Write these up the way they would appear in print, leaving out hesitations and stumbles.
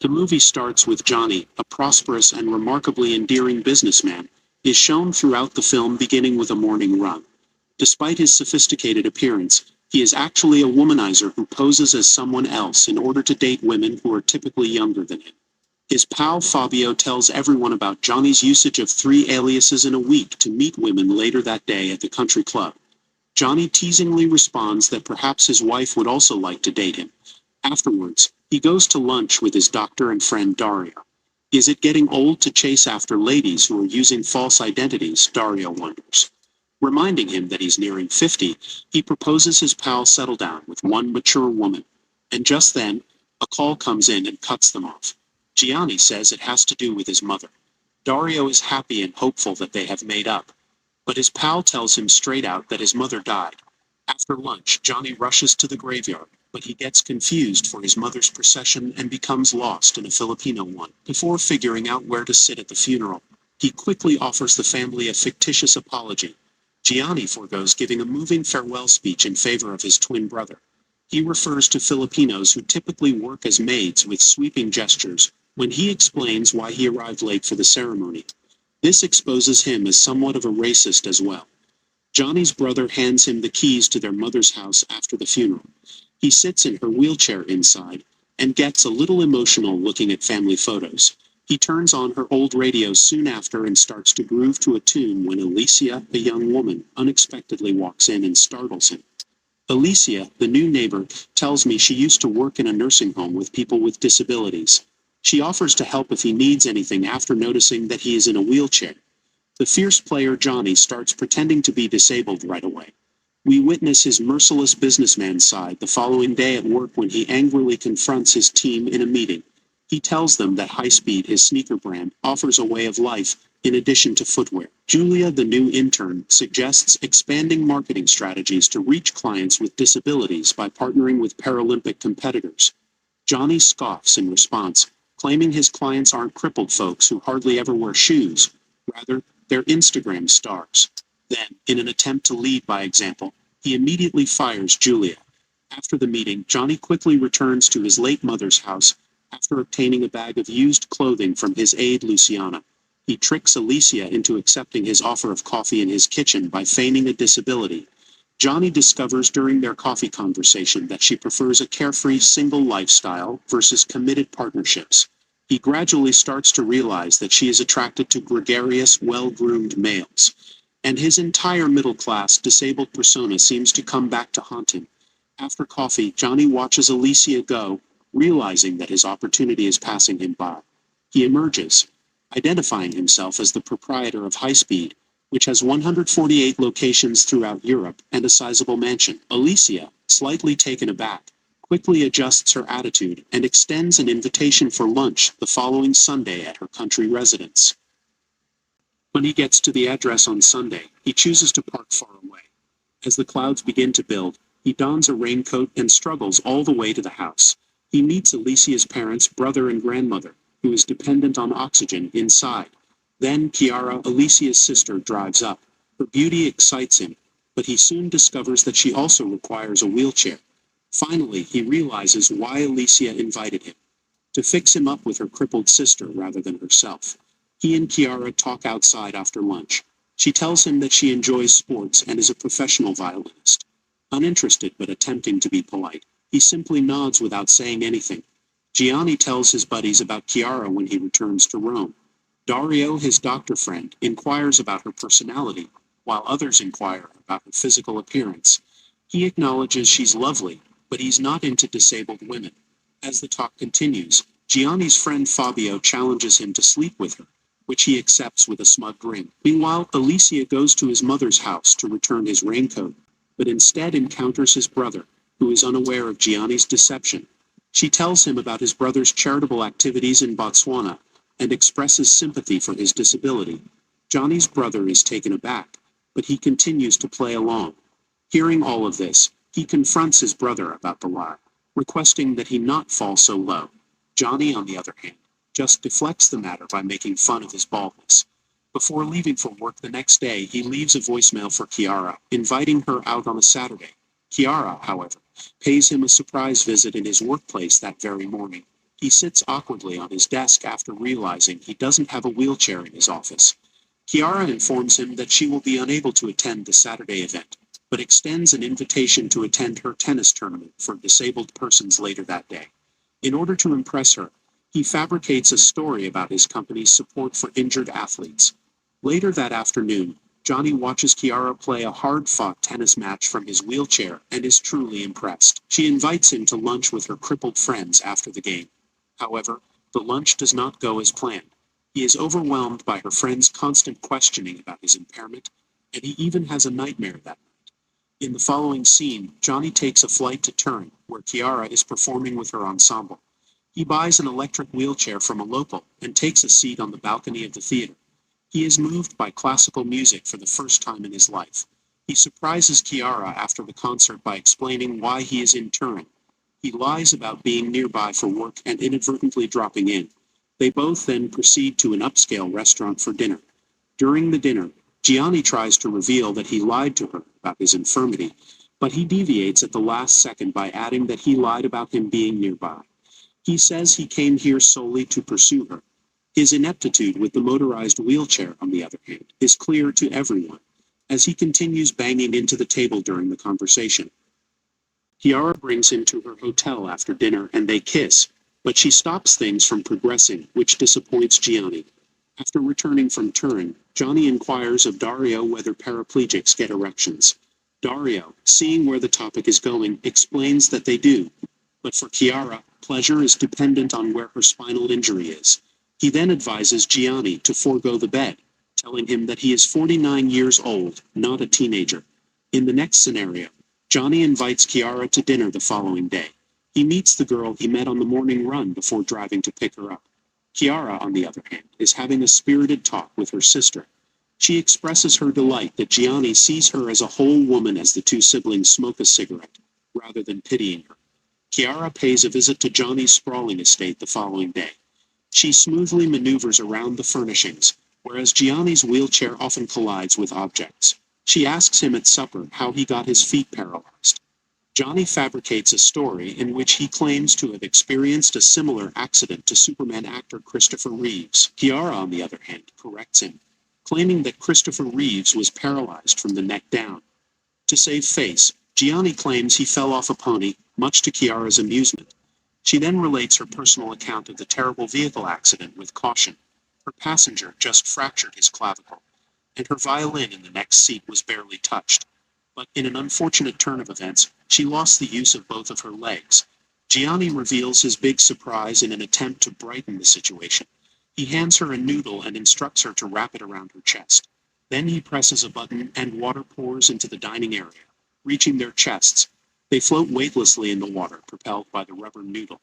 The movie starts with Johnny, a prosperous and remarkably endearing businessman, is shown throughout the film beginning with a morning run. Despite his sophisticated appearance, he is actually a womanizer who poses as someone else in order to date women who are typically younger than him. His pal Fabio tells everyone about Johnny's usage of 3 aliases in a week to meet women later that day at the country club. Johnny teasingly responds that perhaps his wife would also like to date him. Afterwards, he goes to lunch with his doctor and friend Dario. Is it getting old to chase after ladies who are using false identities, Dario wonders. Reminding him that he's nearing 50, he proposes his pal settle down with one mature woman. And just then, a call comes in and cuts them off. Gianni says it has to do with his mother. Dario is happy and hopeful that they have made up. But his pal tells him straight out that his mother died. After lunch, Johnny rushes to the graveyard, but he gets confused for his mother's procession and becomes lost in a Filipino one. Before figuring out where to sit at the funeral, he quickly offers the family a fictitious apology. Gianni forgoes giving a moving farewell speech in favor of his twin brother. He refers to Filipinos who typically work as maids with sweeping gestures when he explains why he arrived late for the ceremony. This exposes him as somewhat of a racist as well. Johnny's brother hands him the keys to their mother's house after the funeral. He sits in her wheelchair inside and gets a little emotional looking at family photos. He turns on her old radio soon after and starts to groove to a tune when Alicia, a young woman, unexpectedly walks in and startles him. Alicia, the new neighbor, tells me she used to work in a nursing home with people with disabilities. She offers to help if he needs anything after noticing that he is in a wheelchair. The fierce player Johnny starts pretending to be disabled right away. We witness his merciless businessman side the following day at work when he angrily confronts his team in a meeting. He tells them that High Speed, his sneaker brand, offers a way of life in addition to footwear. Julia, the new intern, suggests expanding marketing strategies to reach clients with disabilities by partnering with Paralympic competitors. Johnny scoffs in response, claiming his clients aren't crippled folks who hardly ever wear shoes. Rather, they're Instagram stars. Then, in an attempt to lead by example, he immediately fires Julia. After the meeting, Johnny quickly returns to his late mother's house after obtaining a bag of used clothing from his aide Luciana. He tricks Alicia into accepting his offer of coffee in his kitchen by feigning a disability. Johnny discovers during their coffee conversation that she prefers a carefree single lifestyle versus committed partnerships. He gradually starts to realize that she is attracted to gregarious, well-groomed males. And his entire middle-class, disabled persona seems to come back to haunt him. After coffee, Johnny watches Alicia go, realizing that his opportunity is passing him by. He emerges, identifying himself as the proprietor of High Speed, which has 148 locations throughout Europe and a sizable mansion. Alicia, slightly taken aback, quickly adjusts her attitude and extends an invitation for lunch the following Sunday at her country residence. When he gets to the address on Sunday, he chooses to park far away. As the clouds begin to build, he dons a raincoat and struggles all the way to the house. He meets Alicia's parents, brother and grandmother, who is dependent on oxygen inside. Then Chiara, Alicia's sister, drives up. Her beauty excites him, but he soon discovers that she also requires a wheelchair. Finally, he realizes why Alicia invited him, to fix him up with her crippled sister rather than herself. He and Chiara talk outside after lunch. She tells him that she enjoys sports and is a professional violinist. Uninterested but attempting to be polite, he simply nods without saying anything. Gianni tells his buddies about Chiara when he returns to Rome. Dario, his doctor friend, inquires about her personality, while others inquire about her physical appearance. He acknowledges she's lovely, but he's not into disabled women. As the talk continues, Gianni's friend Fabio challenges him to sleep with her, which he accepts with a smug grin. Meanwhile, Alicia goes to his mother's house to return his raincoat, but instead encounters his brother, who is unaware of Gianni's deception. She tells him about his brother's charitable activities in Botswana and expresses sympathy for his disability. Johnny's brother is taken aback, but he continues to play along. Hearing all of this, he confronts his brother about the lie, requesting that he not fall so low. Johnny, on the other hand, just deflects the matter by making fun of his baldness. Before leaving for work the next day, he leaves a voicemail for Chiara, inviting her out on a Saturday. Chiara, however, pays him a surprise visit in his workplace that very morning. He sits awkwardly on his desk after realizing he doesn't have a wheelchair in his office. Chiara informs him that she will be unable to attend the Saturday event, but extends an invitation to attend her tennis tournament for disabled persons later that day. In order to impress her, he fabricates a story about his company's support for injured athletes. Later that afternoon, Johnny watches Chiara play a hard-fought tennis match from his wheelchair and is truly impressed. She invites him to lunch with her crippled friends after the game. However, the lunch does not go as planned. He is overwhelmed by her friends' constant questioning about his impairment, and he even has a nightmare that night. In the following scene, Johnny takes a flight to Turin, where Chiara is performing with her ensemble. He buys an electric wheelchair from a local and takes a seat on the balcony of the theater. He is moved by classical music for the first time in his life. He surprises Chiara after the concert by explaining why he is in Turin. He lies about being nearby for work and inadvertently dropping in. They both then proceed to an upscale restaurant for dinner. During the dinner, Gianni tries to reveal that he lied to her about his infirmity, but he deviates at the last second by adding that he lied about him being nearby. He says he came here solely to pursue her. His ineptitude with the motorized wheelchair, on the other hand, is clear to everyone, as he continues banging into the table during the conversation. Chiara brings him to her hotel after dinner and they kiss, but she stops things from progressing, which disappoints Gianni. After returning from Turin, Johnny inquires of Dario whether paraplegics get erections. Dario, seeing where the topic is going, explains that they do. But for Chiara, pleasure is dependent on where her spinal injury is. He then advises Gianni to forego the bed, telling him that he is 49 years old, not a teenager. In the next scenario, Johnny invites Chiara to dinner the following day. He meets the girl he met on the morning run before driving to pick her up. Chiara, on the other hand, is having a spirited talk with her sister. She expresses her delight that Gianni sees her as a whole woman as the two siblings smoke a cigarette, rather than pitying her. Chiara pays a visit to Johnny's sprawling estate the following day. She smoothly maneuvers around the furnishings, whereas Gianni's wheelchair often collides with objects. She asks him at supper how he got his feet paralyzed. Johnny fabricates a story in which he claims to have experienced a similar accident to Superman actor Christopher Reeves. Chiara, on the other hand, corrects him, claiming that Christopher Reeves was paralyzed from the neck down. To save face, Gianni claims he fell off a pony, much to Chiara's amusement. She then relates her personal account of the terrible vehicle accident with caution. Her passenger just fractured his clavicle, and her violin in the next seat was barely touched. But in an unfortunate turn of events, she lost the use of both of her legs. Gianni reveals his big surprise in an attempt to brighten the situation. He hands her a noodle and instructs her to wrap it around her chest. Then he presses a button and water pours into the dining area, reaching their chests. They float weightlessly in the water, propelled by the rubber noodle.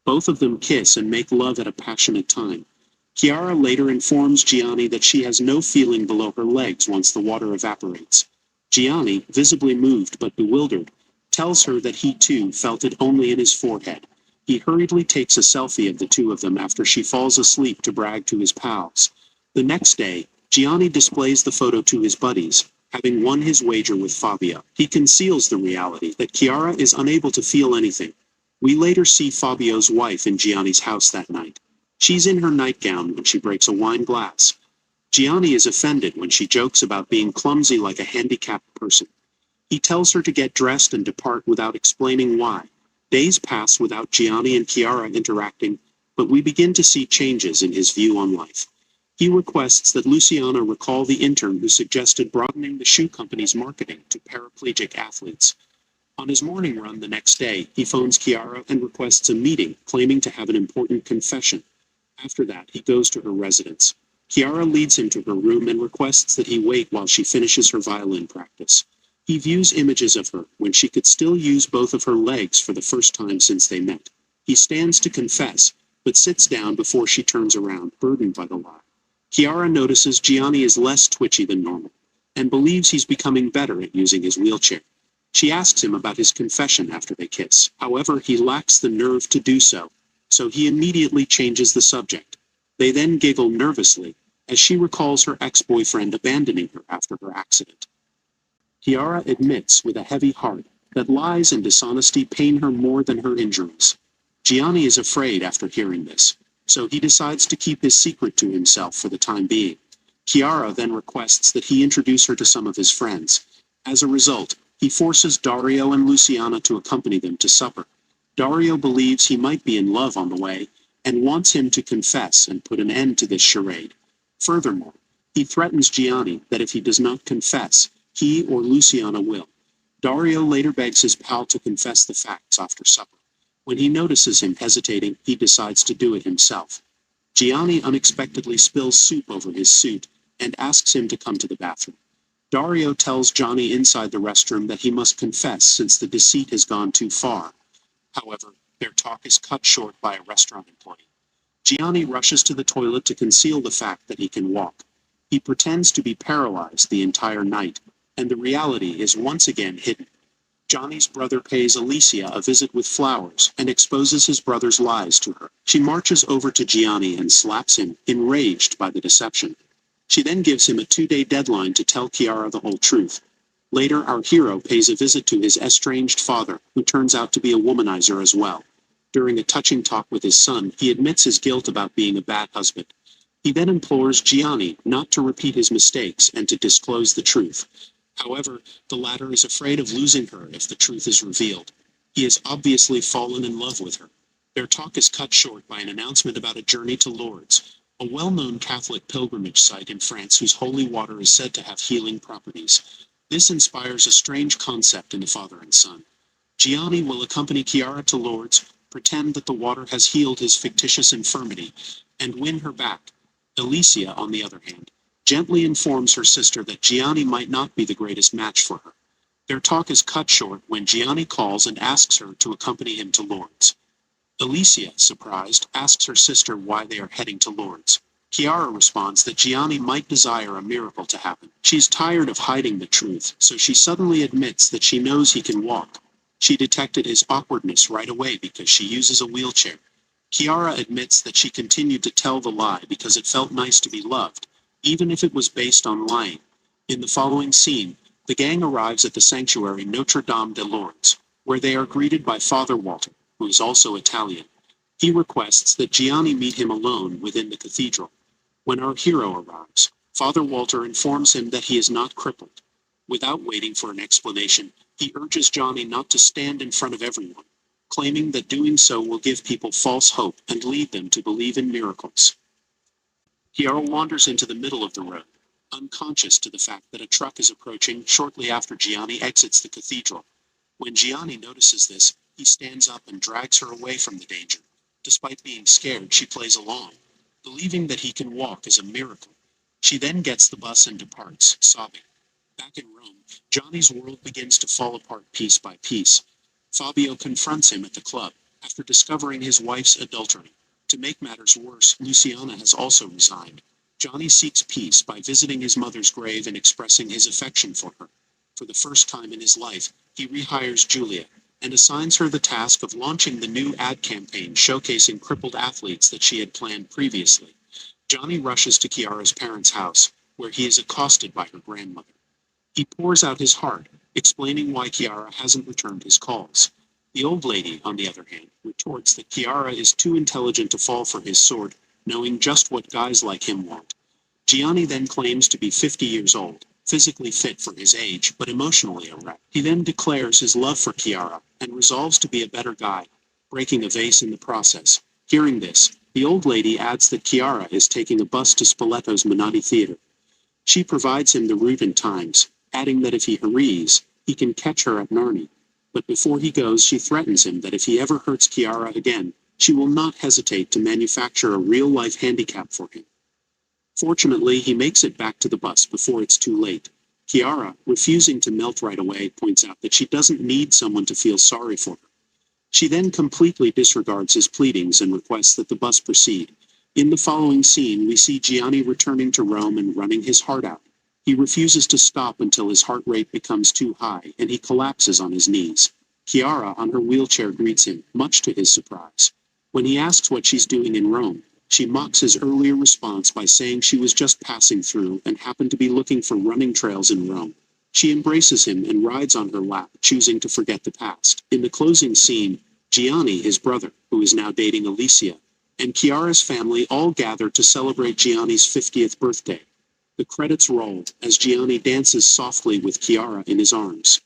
Both of them kiss and make love at a passionate time. Chiara later informs Gianni that she has no feeling below her legs once the water evaporates. Gianni, visibly moved but bewildered, tells her that he too felt it only in his forehead. He hurriedly takes a selfie of the two of them after she falls asleep to brag to his pals. The next day, Gianni displays the photo to his buddies, having won his wager with Fabio. He conceals the reality that Chiara is unable to feel anything. We later see Fabio's wife in Gianni's house that night. She's in her nightgown when she breaks a wine glass. Gianni is offended when she jokes about being clumsy like a handicapped person. He tells her to get dressed and depart without explaining why. Days pass without Gianni and Chiara interacting, but we begin to see changes in his view on life. He requests that Luciana recall the intern who suggested broadening the shoe company's marketing to paraplegic athletes. On his morning run the next day, he phones Chiara and requests a meeting, claiming to have an important confession. After that, he goes to her residence. Chiara leads him to her room and requests that he wait while she finishes her violin practice. He views images of her when she could still use both of her legs for the first time since they met. He stands to confess, but sits down before she turns around, burdened by the lie. Chiara notices Gianni is less twitchy than normal, and believes he's becoming better at using his wheelchair. She asks him about his confession after they kiss. However, he lacks the nerve to do so he immediately changes the subject. They then giggle nervously, as she recalls her ex-boyfriend abandoning her after her accident. Chiara admits with a heavy heart that lies and dishonesty pain her more than her injuries. Gianni is afraid after hearing this, so he decides to keep his secret to himself for the time being. Chiara then requests that he introduce her to some of his friends. As a result, he forces Dario and Luciana to accompany them to supper. Dario believes he might be in love on the way, and wants him to confess and put an end to this charade. Furthermore, he threatens Gianni that if he does not confess, he or Luciana will. Dario later begs his pal to confess the facts after supper. When he notices him hesitating, he decides to do it himself. Gianni unexpectedly spills soup over his suit and asks him to come to the bathroom. Dario tells Johnny inside the restroom that he must confess since the deceit has gone too far. However, their talk is cut short by a restaurant employee. Gianni rushes to the toilet to conceal the fact that he can walk. He pretends to be paralyzed the entire night, and the reality is once again hidden. Johnny's brother pays Alicia a visit with flowers and exposes his brother's lies to her. She marches over to Gianni and slaps him, enraged by the deception. She then gives him a 2-day deadline to tell Chiara the whole truth. Later, our hero pays a visit to his estranged father, who turns out to be a womanizer as well. During a touching talk with his son, he admits his guilt about being a bad husband. He then implores Gianni not to repeat his mistakes and to disclose the truth. However, the latter is afraid of losing her if the truth is revealed. He has obviously fallen in love with her. Their talk is cut short by an announcement about a journey to Lourdes, a well-known Catholic pilgrimage site in France whose holy water is said to have healing properties. This inspires a strange concept in the father and son. Gianni will accompany Chiara to Lourdes, pretend that the water has healed his fictitious infirmity, and win her back. Alicia, on the other hand, gently informs her sister that Gianni might not be the greatest match for her. Their talk is cut short when Gianni calls and asks her to accompany him to Lourdes. Alicia, surprised, asks her sister why they are heading to Lourdes. Chiara responds that Gianni might desire a miracle to happen. She's tired of hiding the truth, so she suddenly admits that she knows he can walk. She detected his awkwardness right away because she uses a wheelchair. Chiara admits that she continued to tell the lie because it felt nice to be loved, even if it was based on lying. In the following scene, the gang arrives at the sanctuary Notre Dame de Lourdes, where they are greeted by Father Walter, who is also Italian. He requests that Gianni meet him alone within the cathedral. When our hero arrives, Father Walter informs him that he is not crippled. Without waiting for an explanation, he urges Johnny not to stand in front of everyone, claiming that doing so will give people false hope and lead them to believe in miracles. Chiara wanders into the middle of the road, unconscious to the fact that a truck is approaching shortly after Gianni exits the cathedral. When Gianni notices this, he stands up and drags her away from the danger. Despite being scared, she plays along, believing that he can walk is a miracle. She then gets the bus and departs, sobbing. Back in Rome, Johnny's world begins to fall apart piece by piece. Fabio confronts him at the club, after discovering his wife's adultery. To make matters worse, Luciana has also resigned. Johnny seeks peace by visiting his mother's grave and expressing his affection for her. For the first time in his life, he rehires Julia, and assigns her the task of launching the new ad campaign showcasing crippled athletes that she had planned previously. Johnny rushes to Chiara's parents' house, where he is accosted by her grandmother. He pours out his heart, explaining why Chiara hasn't returned his calls. The old lady, on the other hand, retorts that Chiara is too intelligent to fall for his sword, knowing just what guys like him want. Gianni then claims to be 50 years old, physically fit for his age, but emotionally a wreck. He then declares his love for Chiara, and resolves to be a better guy, breaking a vase in the process. Hearing this, the old lady adds that Chiara is taking a bus to Spoleto's Menotti Theater. She provides him the route and times, adding that if he hurries, he can catch her at Narni. But before he goes, she threatens him that if he ever hurts Chiara again, she will not hesitate to manufacture a real-life handicap for him. Fortunately, he makes it back to the bus before it's too late. Chiara, refusing to melt right away, points out that she doesn't need someone to feel sorry for her. She then completely disregards his pleadings and requests that the bus proceed. In the following scene, we see Gianni returning to Rome and running his heart out. He refuses to stop until his heart rate becomes too high, and he collapses on his knees. Chiara, on her wheelchair, greets him, much to his surprise. When he asks what she's doing in Rome, she mocks his earlier response by saying she was just passing through and happened to be looking for running trails in Rome. She embraces him and rides on her lap, choosing to forget the past. In the closing scene, Gianni, his brother, who is now dating Alicia, and Chiara's family all gather to celebrate Gianni's 50th birthday. The credits roll as Gianni dances softly with Chiara in his arms.